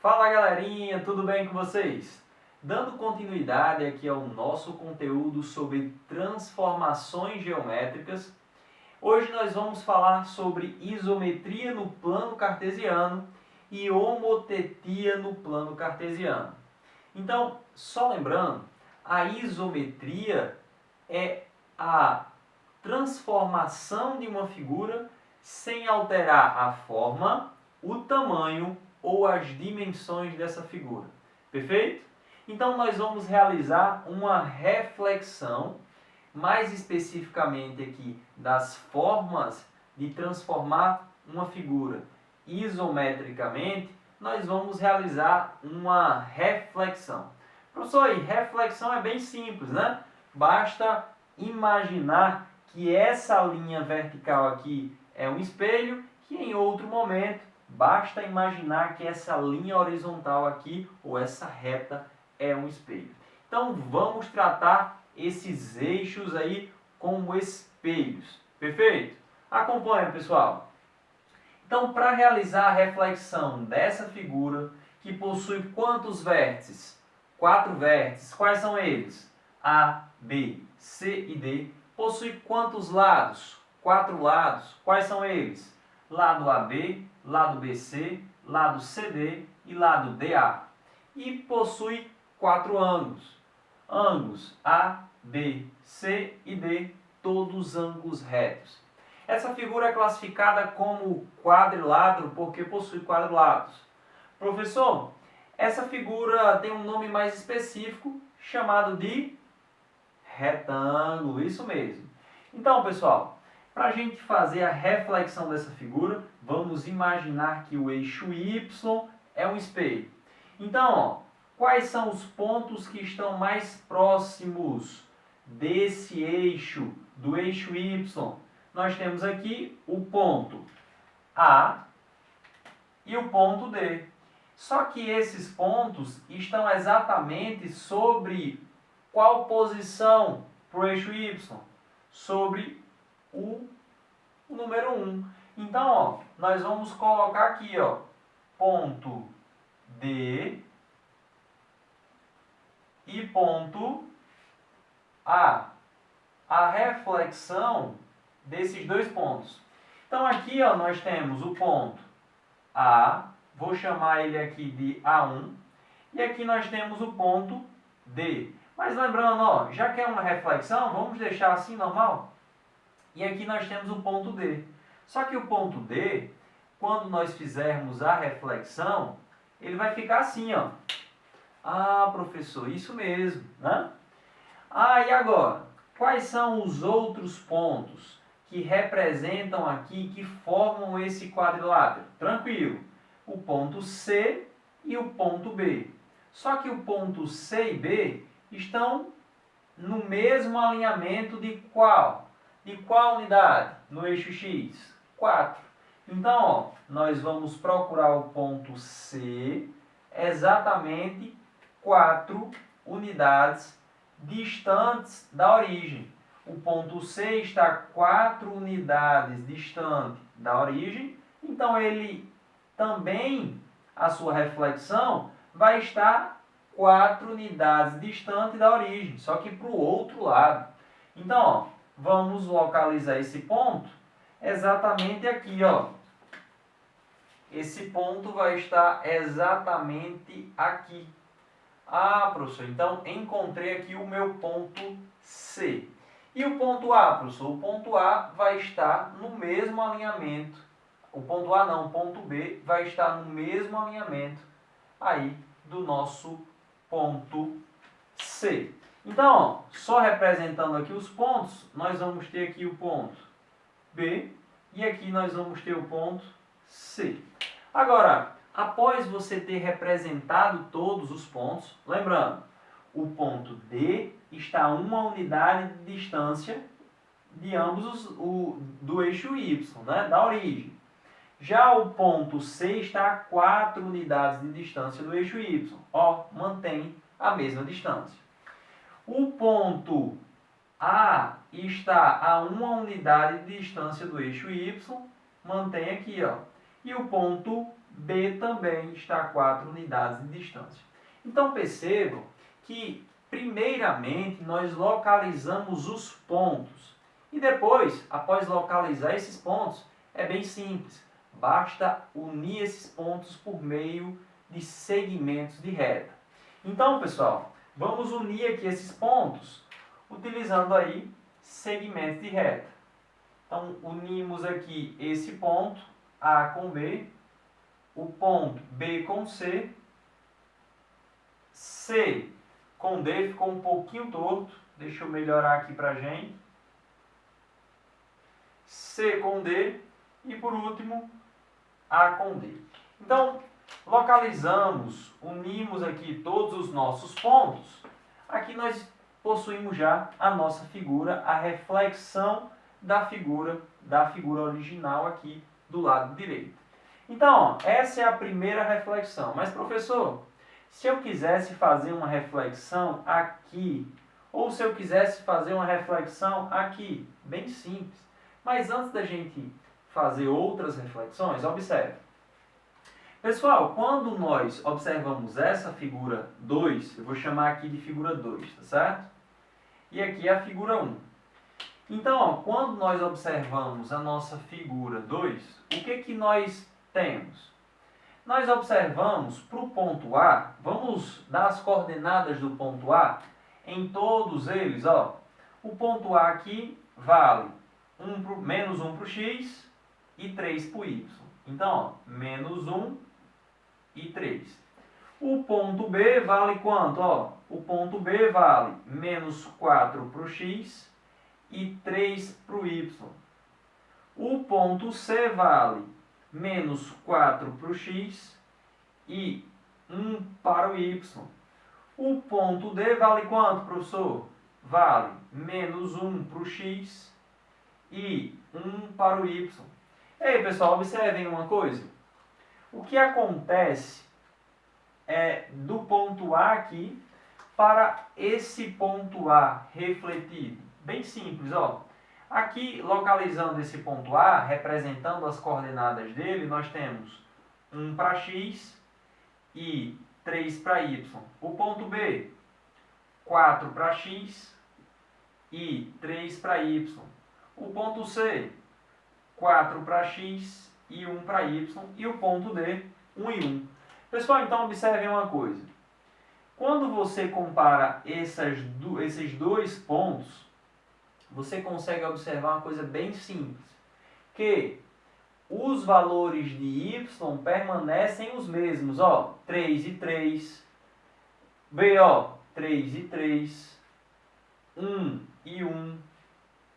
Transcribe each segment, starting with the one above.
Fala galerinha, tudo bem com vocês? Dando continuidade aqui ao nosso conteúdo sobre transformações geométricas, hoje nós vamos falar sobre isometria no plano cartesiano e homotetia no plano cartesiano. Então, só lembrando, a isometria é a transformação de uma figura sem alterar a forma, o tamanho ou as dimensões dessa figura. Perfeito? Então nós vamos realizar uma reflexão, mais especificamente aqui, das formas de transformar uma figura isometricamente. Nós vamos realizar uma reflexão. Professor, aí, reflexão é bem simples, né? Basta imaginar que essa linha vertical aqui é um espelho, que em outro momento basta imaginar que essa linha horizontal aqui, ou essa reta, é um espelho. Então vamos tratar esses eixos aí como espelhos. Perfeito? Acompanha, pessoal. Então, para realizar a reflexão dessa figura, que possui quantos vértices? 4 vértices. Quais são eles? A, B, C e D. Possui quantos lados? 4 lados. Quais são eles? Lado AB, lado BC, lado CD e lado DA. E possui 4 ângulos. Ângulos A, B, C e D, todos ângulos retos. Essa figura é classificada como quadrilátero porque possui 4 lados. Professor, essa figura tem um nome mais específico chamado de retângulo, isso mesmo. Então, pessoal, para a gente fazer a reflexão dessa figura, vamos imaginar que o eixo Y é um espelho. Então, ó, quais são os pontos que estão mais próximos desse eixo, do eixo Y? Nós temos aqui o ponto A e o ponto D. Só que esses pontos estão exatamente sobre qual posição para o eixo Y? Sobre o número 1. Então, ó, nós vamos colocar aqui, ó, ponto D e ponto A. A reflexão desses dois pontos. Então, aqui, ó, nós temos o ponto A, vou chamar ele aqui de A1, e aqui nós temos o ponto D. Mas lembrando, ó, já que é uma reflexão, vamos deixar assim normal? E aqui nós temos o ponto D. Só que o ponto D, quando nós fizermos a reflexão, ele vai ficar assim, ó. Ah, professor, isso mesmo, né? Ah, e agora? Quais são os outros pontos que representam aqui, que formam esse quadrilátero? Tranquilo. O ponto C e o ponto B. Só que o ponto C e B estão no mesmo alinhamento de qual? De qual unidade? No eixo X? 4. Então, ó, nós vamos procurar o ponto C exatamente 4 unidades distantes da origem. O ponto C está 4 unidades distante da origem, então ele também, a sua reflexão, vai estar 4 unidades distante da origem, só que para o outro lado. Então, ó, vamos localizar esse ponto exatamente aqui, ó. Esse ponto vai estar exatamente aqui. Ah, professor, então encontrei aqui o meu ponto C. E o ponto A, professor? O ponto A vai estar no mesmo alinhamento. O ponto A não, o ponto B vai estar no mesmo alinhamento aí do nosso ponto C. Então, ó, só representando aqui os pontos, nós vamos ter aqui o ponto B e aqui nós vamos ter o ponto C. Agora, após você ter representado todos os pontos, lembrando, o ponto D está a 1 unidade de distância de ambos do eixo Y, né, da origem. Já o ponto C está a 4 unidades de distância do eixo Y. Ó, mantém a mesma distância. O ponto A está a 1 unidade de distância do eixo Y, mantém aqui, ó. E o ponto B também está a 4 unidades de distância. Então percebam que, primeiramente, nós localizamos os pontos. E depois, após localizar esses pontos, é bem simples. Basta unir esses pontos por meio de segmentos de reta. Então, pessoal, vamos unir aqui esses pontos utilizando aí segmentos de reta. Então, unimos aqui esse ponto A com B, o ponto B com C, C com D ficou um pouquinho torto, deixa eu melhorar aqui para a gente. C com D e, por último, A com D. Então, localizamos, unimos aqui todos os nossos pontos. Aqui nós possuímos já a nossa figura, a reflexão da figura original aqui do lado direito. Então, ó, essa é a primeira reflexão. Mas, professor, se eu quisesse fazer uma reflexão aqui, ou se eu quisesse fazer uma reflexão aqui, bem simples. Mas antes da gente fazer outras reflexões, observe. Pessoal, quando nós observamos essa figura 2, eu vou chamar aqui de figura 2, tá certo? E aqui é a figura 1. Então, ó, quando nós observamos a nossa figura 2, o que nós temos? Nós observamos para o ponto A, vamos dar as coordenadas do ponto A em todos eles. Ó. O ponto A aqui vale menos 1 para o x e 3 para o y. Então, ó, menos 1 e 3. O ponto B vale quanto? Ó, o ponto B vale menos 4 para o x e 3 para o y. O ponto C vale menos 4 para o x e 1 para o y. O ponto D vale quanto, professor? Vale menos 1 para o x e 1 para o y. E aí, pessoal, observem uma coisa. O que acontece é do ponto A aqui para esse ponto A refletido? Bem simples, ó. Aqui, localizando esse ponto A, representando as coordenadas dele, nós temos 1 para x e 3 para y. O ponto B, 4 para x e 3 para y. O ponto C, 4 para x e 1 para y. E o ponto D, 1 e 1. Pessoal, então observem uma coisa. Quando você compara esses dois pontos, você consegue observar uma coisa bem simples, que os valores de y permanecem os mesmos, ó, 3 e 3, B, ó, 3 e 3, 1 e 1,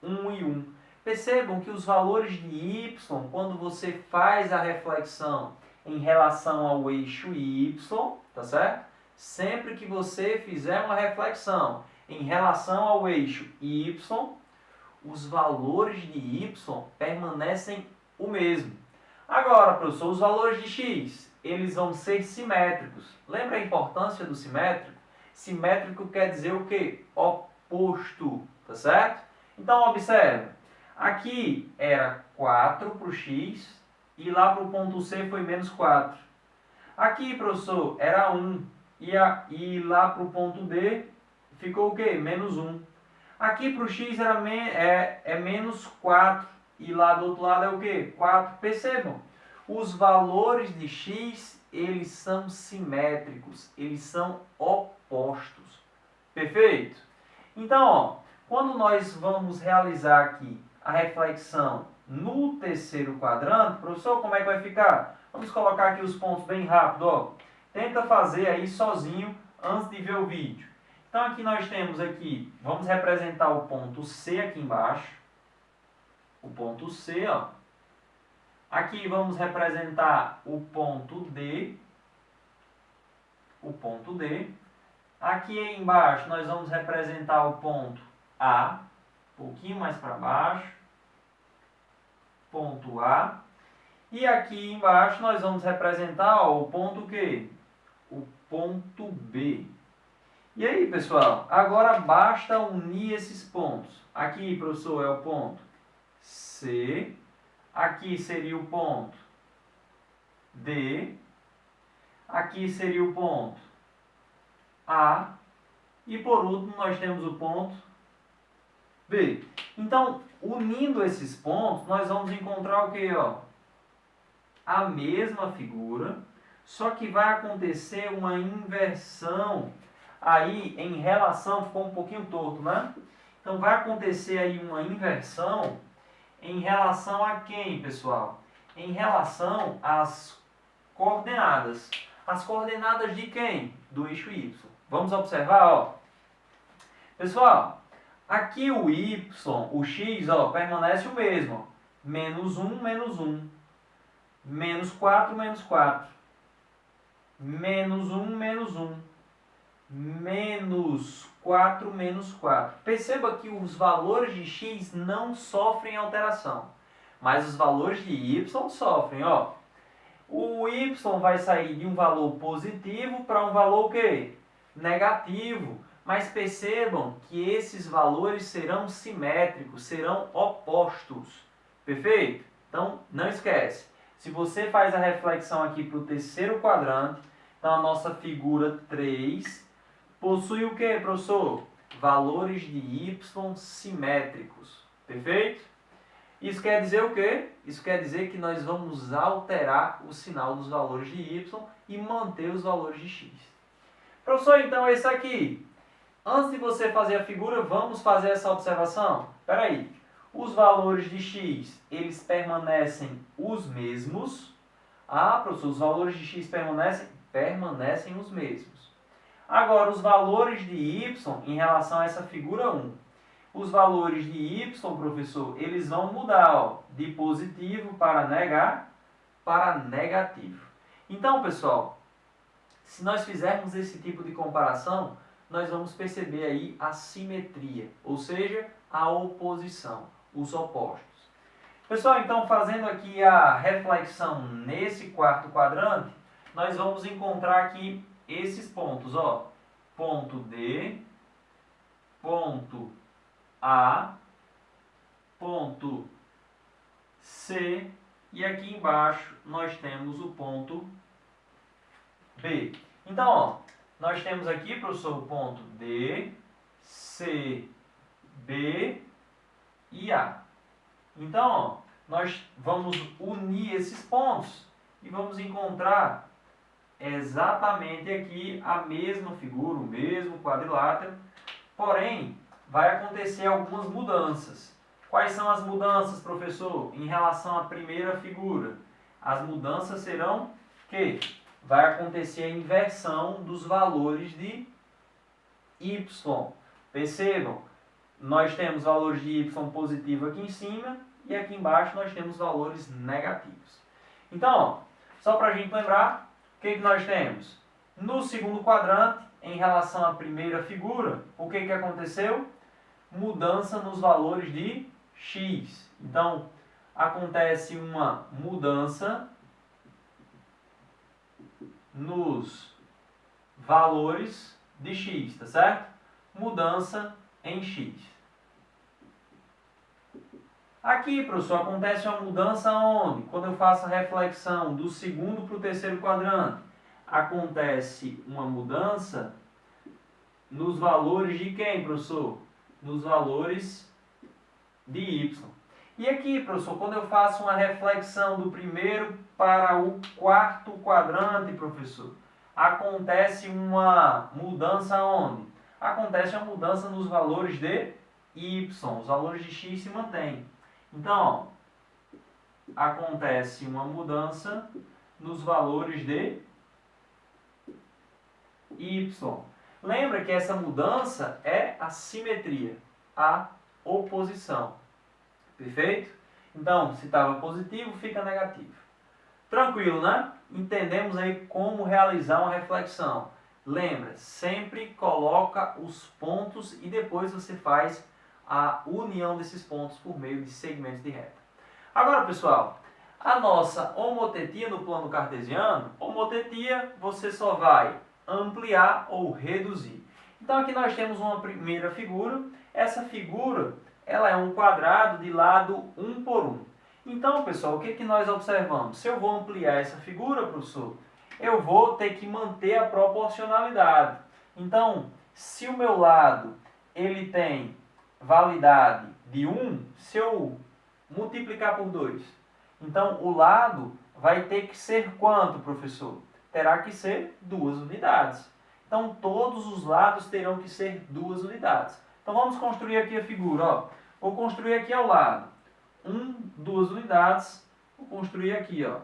1 e 1. Percebam que os valores de y, quando você faz a reflexão em relação ao eixo y, tá certo? Sempre que você fizer uma reflexão em relação ao eixo y, os valores de y permanecem o mesmo. Agora, professor, os valores de x, eles vão ser simétricos. Lembra a importância do simétrico? Simétrico quer dizer o quê? Oposto, tá certo? Então, observe. Aqui era 4 para o x e lá para o ponto C foi menos 4. Aqui, professor, era 1 e lá para o ponto D ficou o quê? Menos 1. Aqui para o x é menos 4 e lá do outro lado é o quê? 4. Percebam, os valores de x, eles são simétricos, eles são opostos. Perfeito? Então, ó, quando nós vamos realizar aqui a reflexão no terceiro quadrante, professor, como é que vai ficar? Vamos colocar aqui os pontos bem rápido, ó. Tenta fazer aí sozinho antes de ver o vídeo. Então aqui nós temos aqui, vamos representar o ponto C aqui embaixo. O ponto C, ó. Aqui vamos representar o ponto D. O ponto D. Aqui embaixo nós vamos representar o ponto A. Um pouquinho mais para baixo. Ponto A. E aqui embaixo nós vamos representar, ó, o ponto Q? O ponto B. E aí, pessoal, agora basta unir esses pontos. Aqui, professor, é o ponto C. Aqui seria o ponto D. Aqui seria o ponto A. E por último, nós temos o ponto B. Então, unindo esses pontos, nós vamos encontrar o que? A mesma figura, só que vai acontecer uma inversão aí em relação, ficou um pouquinho torto, né? Então, vai acontecer aí uma inversão em relação a quem, pessoal? Em relação às coordenadas. As coordenadas de quem? Do eixo Y. Vamos observar, Pessoal, aqui o Y, o X, permanece o mesmo. Menos 1, menos 1. Menos 4, menos 4. Menos 1, menos 1. Menos 4, menos 4. Perceba que os valores de X não sofrem alteração. Mas os valores de Y sofrem, O Y vai sair de um valor positivo para um valor o quê? Negativo. Mas percebam que esses valores serão simétricos, serão opostos. Perfeito? Então, não esquece. Se você faz a reflexão aqui para o terceiro quadrante, então a nossa figura 3 possui o que, professor? Valores de y simétricos. Perfeito? Isso quer dizer o quê? Isso quer dizer que nós vamos alterar o sinal dos valores de y e manter os valores de x. Professor, então esse aqui. Antes de você fazer a figura, vamos fazer essa observação? Espera aí. Os valores de x, eles permanecem os mesmos. Ah, professor, os valores de x permanecem os mesmos. Agora, os valores de y em relação a essa figura 1. Os valores de y, professor, eles vão mudar, de positivo para negativo. Então, pessoal, se nós fizermos esse tipo de comparação, nós vamos perceber aí a simetria, ou seja, a oposição, os opostos. Pessoal, então fazendo aqui a reflexão nesse quarto quadrante, nós vamos encontrar aqui esses pontos, ponto D, ponto A, ponto C e aqui embaixo nós temos o ponto B. Então, nós temos aqui, professor, o ponto D, C, B e A. Então, nós vamos unir esses pontos e vamos encontrar exatamente aqui a mesma figura, o mesmo quadrilátero, porém, vai acontecer algumas mudanças. Quais são as mudanças, professor, em relação à primeira figura? As mudanças serão que vai acontecer a inversão dos valores de y. Percebam, nós temos valores de y positivo aqui em cima e aqui embaixo nós temos valores negativos. Então, só para a gente lembrar, o que nós temos? No segundo quadrante, em relação à primeira figura, o que aconteceu? Mudança nos valores de x. Então, acontece uma mudança nos valores de x, tá certo? Mudança em x. Aqui, professor, acontece uma mudança onde? Quando eu faço a reflexão do segundo para o terceiro quadrante, acontece uma mudança nos valores de quem, professor? Nos valores de y. E aqui, professor, quando eu faço uma reflexão do primeiro para o quarto quadrante, professor, acontece uma mudança onde? Acontece uma mudança nos valores de y. Os valores de x se mantêm. Então, acontece uma mudança nos valores de y. Lembra que essa mudança é a simetria, a oposição. Perfeito? Então, se estava positivo, fica negativo. Tranquilo, né? Entendemos aí como realizar uma reflexão. Lembra, sempre coloca os pontos e depois você faz a união desses pontos por meio de segmentos de reta. Agora, pessoal, a nossa homotetia no plano cartesiano, homotetia você só vai ampliar ou reduzir. Então aqui nós temos uma primeira figura. Essa figura ela é um quadrado de lado 1 por 1. Então, pessoal, o que nós observamos? Se eu vou ampliar essa figura, professor, eu vou ter que manter a proporcionalidade. Então, se o meu lado ele tem validade de 1, se eu multiplicar por 2, então o lado vai ter que ser quanto, professor? Terá que ser 2 unidades. Então, todos os lados terão que ser 2 unidades. Então, vamos construir aqui a figura. Ó. Vou construir aqui ao lado 2 unidades. Vou construir aqui, ó,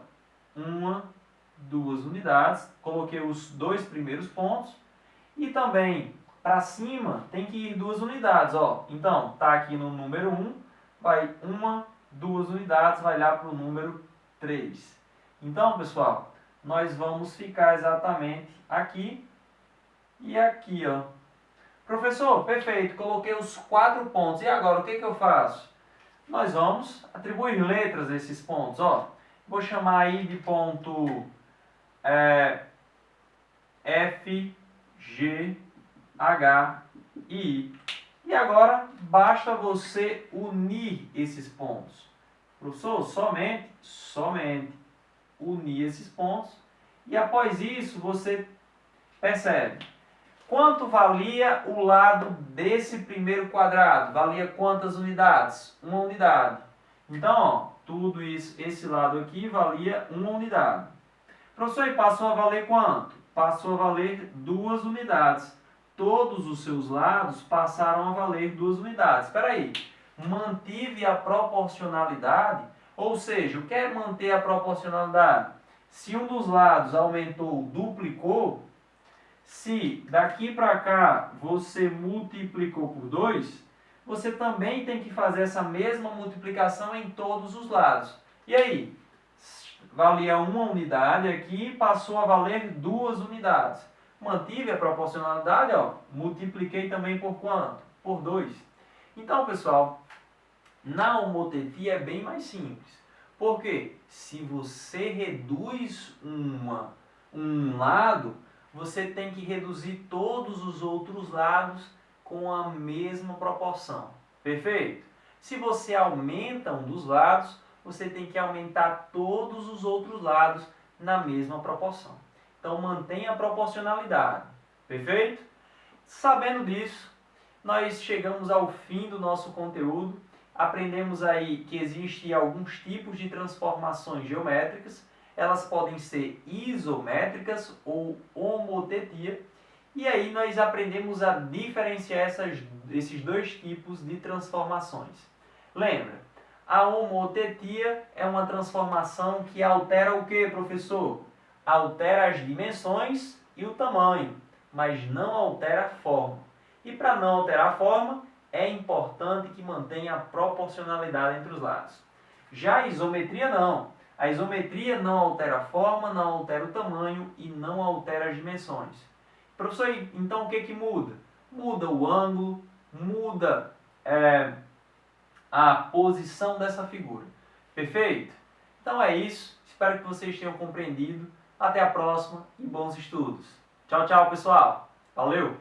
2 unidades. Coloquei os 2 primeiros pontos. E também, para cima, tem que ir 2 unidades. Ó. Então, está aqui no número 1, vai 2 unidades, vai lá para o número 3. Então, pessoal, nós vamos ficar exatamente aqui e aqui, ó. Professor, perfeito, coloquei os 4 pontos. E agora, o que eu faço? Nós vamos atribuir letras a esses pontos, ó. Vou chamar aí de ponto F, G, H e I. E agora, basta você unir esses pontos. Professor, somente unir esses pontos. E após isso, você percebe quanto valia o lado desse primeiro quadrado. Valia quantas unidades? 1 unidade. Então, ó, tudo isso, esse lado aqui valia 1 unidade. Professor, e passou a valer quanto? Passou a valer 2 unidades. Todos os seus lados passaram a valer 2 unidades. Espera aí, mantive a proporcionalidade, ou seja, o que é manter a proporcionalidade? Se um dos lados aumentou, duplicou, se daqui para cá você multiplicou por 2, você também tem que fazer essa mesma multiplicação em todos os lados. E aí? Valia 1 unidade aqui, passou a valer 2 unidades. Mantive a proporcionalidade, ó, multipliquei também por quanto? Por 2. Então, pessoal, na homotetia é bem mais simples. Porque se você reduz um lado, você tem que reduzir todos os outros lados com a mesma proporção. Perfeito? Se você aumenta um dos lados, você tem que aumentar todos os outros lados na mesma proporção. Então, mantenha a proporcionalidade. Perfeito? Sabendo disso, nós chegamos ao fim do nosso conteúdo. Aprendemos aí que existem alguns tipos de transformações geométricas. Elas podem ser isométricas ou homotetia. E aí nós aprendemos a diferenciar esses dois tipos de transformações. Lembra? A homotetia é uma transformação que altera o que, professor? Altera as dimensões e o tamanho, mas não altera a forma. E para não alterar a forma, é importante que mantenha a proporcionalidade entre os lados. Já a isometria não. A isometria não altera a forma, não altera o tamanho e não altera as dimensões. Professor, então o que muda? Muda o ângulo, muda a posição dessa figura. Perfeito? Então é isso. Espero que vocês tenham compreendido. Até a próxima e bons estudos. Tchau, tchau, pessoal. Valeu!